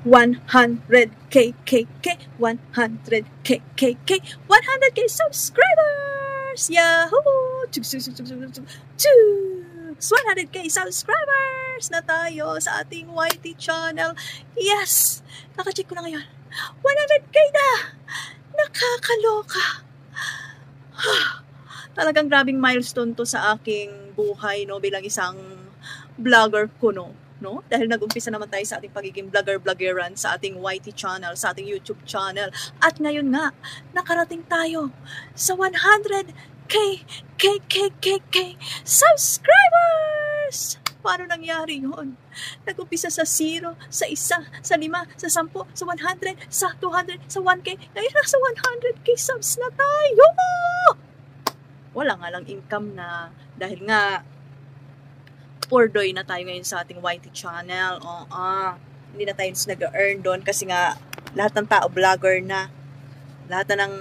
100K, 100K, 100K subscribers! Yahoo! 100K subscribers na tayo sa ating YT channel. Yes! Naka-check ko na ngayon. 100K na! Nakakaloka! Talagang grabing milestone to sa aking buhay, no, bilang isang vlogger ko, no? Dahil nag-umpisa naman tayo sa ating pagiging vlogger-vloggeran sa ating YT channel, sa ating YouTube channel. At ngayon nga, nakarating tayo sa 100K subscribers! Paano nangyari yun? Nag-umpisa sa 0, sa 1, sa 5, sa 10, sa 100, sa 200, sa 1K. Ngayon nasa 100K subs na tayo! Wala nga lang income na dahil nga ordoy na tayo ngayon sa ating YT channel. Hindi na tayo nag-earn doon kasi nga lahat ng tao vlogger na. Lahat na ng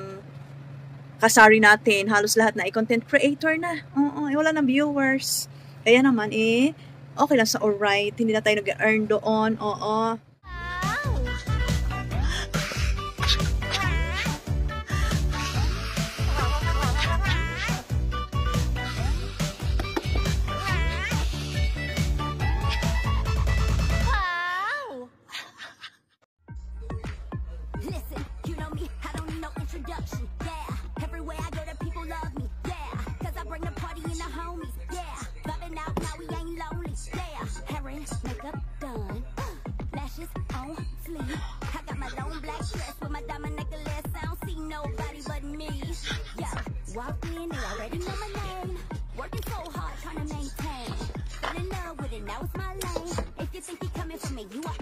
kasari natin, halos lahat na content creator na. Wala nang viewers. Kaya naman okay lang sa alright. Hindi na tayo nag-earn doon. Walked in, they already know my name. Working so hard, trying to maintain. Fell in love with it, now it's my lane. If you think you're coming for me, you are